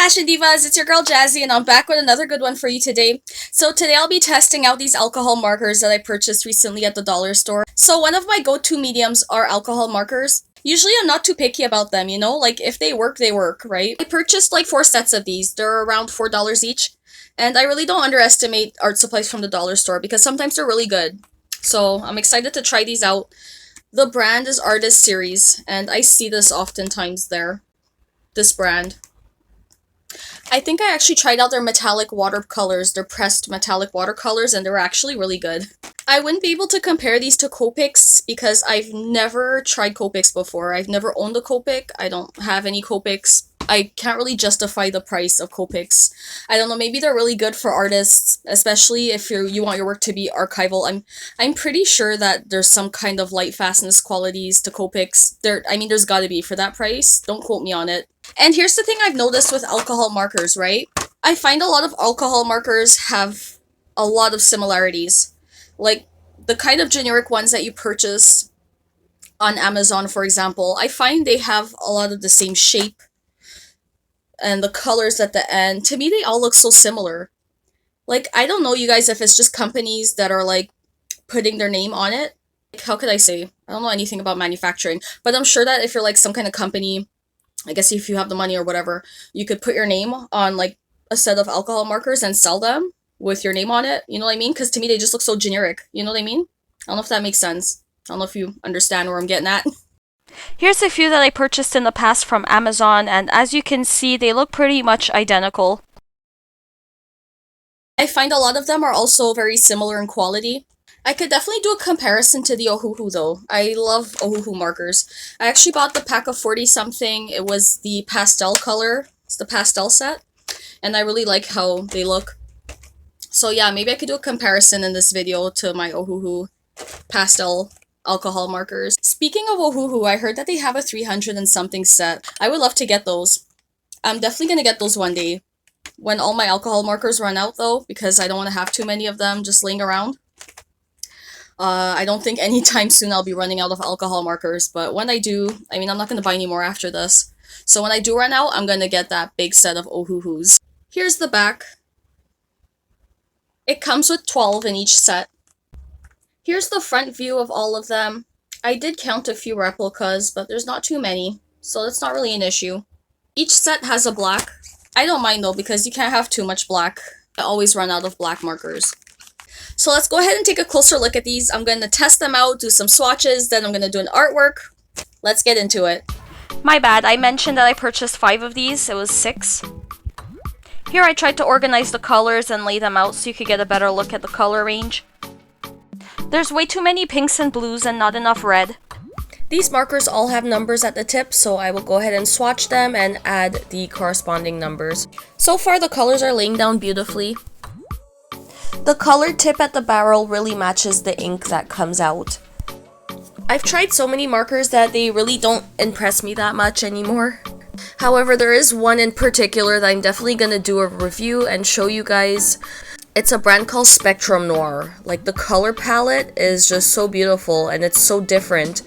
Fashion Divas, it's your girl Jazzy and I'm back with another good one for you today. So today I'll be testing out these alcohol markers that I purchased recently at the dollar store. So one of my go-to mediums are alcohol markers. Usually I'm not too picky about them, you know, like if they work, right? I purchased like 4 sets of these. They're around $4 each. And I really don't underestimate art supplies from the dollar store because sometimes they're really good. So I'm excited to try these out. The brand is Artist Series and I see this oftentimes there. This brand. I think I actually tried out their metallic watercolors, their pressed metallic watercolors, and they were actually really good. I wouldn't be able to compare these to Copics because I've never tried Copics before. I've never owned a Copic. I don't have any Copics. I can't really justify the price of Copics. I don't know, maybe they're really good for artists, especially if you want your work to be archival. I'm pretty sure that there's some kind of light fastness qualities to Copics. There's gotta be for that price. Don't quote me on it. And here's the thing I've noticed with alcohol markers, right? I find a lot of alcohol markers have a lot of similarities. Like, the kind of generic ones that you purchase on Amazon, for example, I find they have a lot of the same shape and the colors at the end. To me, they all look so similar. Like, I don't know, you guys, if it's just companies that are, like, putting their name on it. Like, how could I say? I don't know anything about manufacturing, but I'm sure that if you're, like, some kind of company, I guess if you have the money or whatever, you could put your name on, like, a set of alcohol markers and sell them with your name on it. You know what I mean? Because to me, they just look so generic. You know what I mean? I don't know if that makes sense. I don't know if you understand where I'm getting at. Here's a few that I purchased in the past from Amazon, and as you can see, they look pretty much identical. I find a lot of them are also very similar in quality. I could definitely do a comparison to the Ohuhu though. I love Ohuhu markers. I actually bought the pack of 40 something. It was the pastel color. It's the pastel set. And I really like how they look. So yeah, maybe I could do a comparison in this video to my Ohuhu pastel alcohol markers. Speaking of Ohuhu, I heard that they have a 300 and something set. I would love to get those. I'm definitely gonna get those one day. When all my alcohol markers run out though, because I don't want to have too many of them just laying around. I don't think anytime soon I'll be running out of alcohol markers, but when I do, I'm not going to buy any more after this. So when I do run out, I'm going to get that big set of Ohuhus. Here's the back. It comes with 12 in each set. Here's the front view of all of them. I did count a few replicas, but there's not too many, so that's not really an issue. Each set has a black. I don't mind though, because you can't have too much black. I always run out of black markers. So let's go ahead and take a closer look at these. I'm going to test them out, do some swatches, then I'm going to do an artwork. Let's get into it. My bad, I mentioned that I purchased 5 of these. It was 6. Here I tried to organize the colors and lay them out so you could get a better look at the color range. There's way too many pinks and blues and not enough red. These markers all have numbers at the tip, so I will go ahead and swatch them and add the corresponding numbers. So far the colors are laying down beautifully. The colored tip at the barrel really matches the ink that comes out. I've tried so many markers that they really don't impress me that much anymore. However, there is one in particular that I'm definitely going to do a review and show you guys. It's a brand called Spectrum Noir. Like, the color palette is just so beautiful and it's so different.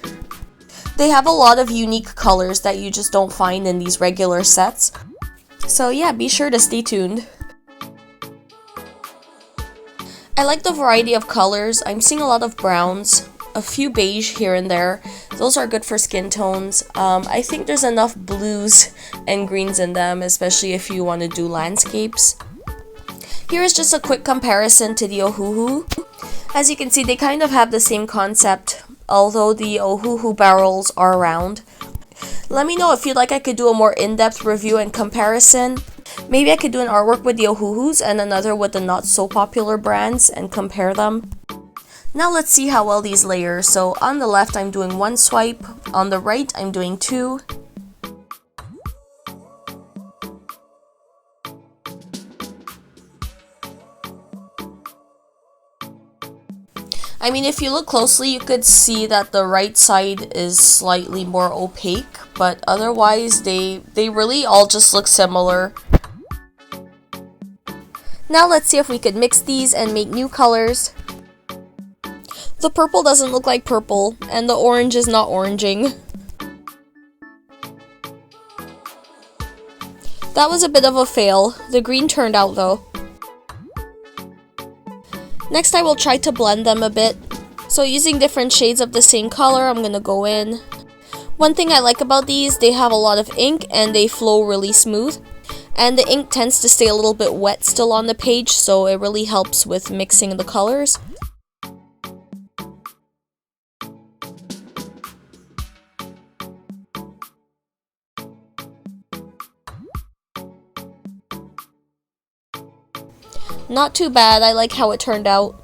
They have a lot of unique colors that you just don't find in these regular sets. So yeah, be sure to stay tuned. I like the variety of colors. I'm seeing a lot of browns, a few beige here and there. Those are good for skin tones. I think there's enough blues and greens in them, especially if you want to do landscapes. Here is just a quick comparison to the Ohuhu. As you can see, they kind of have the same concept, although the Ohuhu barrels are round. Let me know if you'd like I could do a more in-depth review and comparison. Maybe I could do an artwork with the Ohuhus and another with the not so popular brands and compare them. Now let's see how well these layer. So on the left I'm doing 1 swipe, on the right I'm doing 2. If you look closely, you could see that the right side is slightly more opaque, but otherwise they really all just look similar. Now let's see if we could mix these and make new colors. The purple doesn't look like purple, and the orange is not oranging. That was a bit of a fail. The green turned out though. Next I will try to blend them a bit. So using different shades of the same color, I'm gonna go in. One thing I like about these, they have a lot of ink and they flow really smooth. And the ink tends to stay a little bit wet still on the page, so it really helps with mixing the colors. Not too bad, I like how it turned out.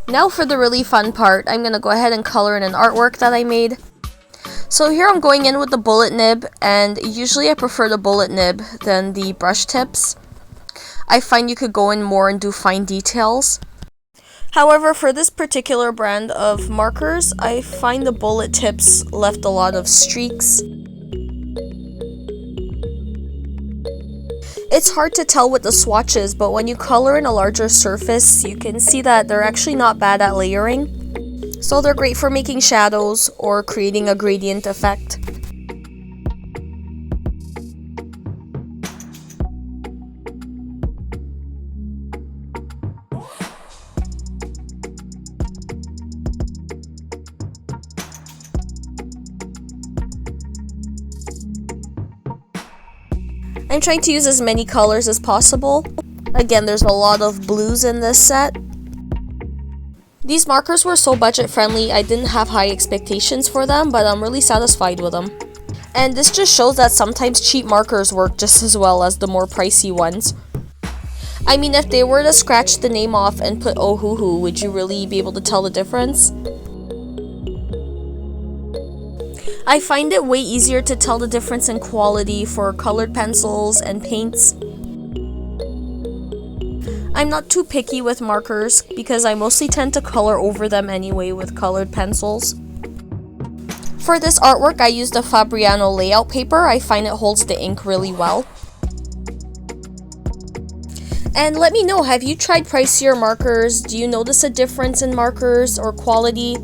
Now for the really fun part, I'm gonna go ahead and color in an artwork that I made. So here I'm going in with the bullet nib, and usually I prefer the bullet nib than the brush tips. I find you could go in more and do fine details. However, for this particular brand of markers, I find the bullet tips left a lot of streaks. It's hard to tell with the swatches, but when you color in a larger surface, you can see that they're actually not bad at layering. So they're great for making shadows or creating a gradient effect. I'm trying to use as many colors as possible. Again, there's a lot of blues in this set. These markers were so budget friendly, I didn't have high expectations for them, but I'm really satisfied with them. And this just shows that sometimes cheap markers work just as well as the more pricey ones. I mean, if they were to scratch the name off and put oh hoo hoo, would you really be able to tell the difference? I find it way easier to tell the difference in quality for colored pencils and paints. I'm not too picky with markers because I mostly tend to color over them anyway with colored pencils. For this artwork, I used a Fabriano layout paper. I find it holds the ink really well. And let me know, have you tried pricier markers? Do you notice a difference in markers or quality?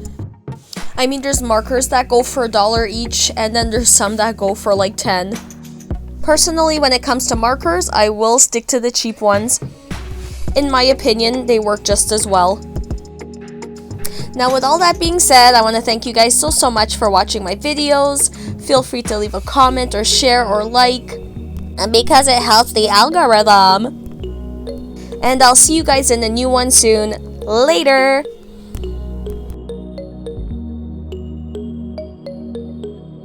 I mean, there's markers that go for $1 each, and then there's some that go for like 10. Personally, when it comes to markers, I will stick to the cheap ones. In my opinion, they work just as well. Now with all that being said, I want to thank you guys so much for watching my videos. Feel free to leave a comment or share or like, and because it helps the algorithm. And I'll see you guys in a new one soon. Later!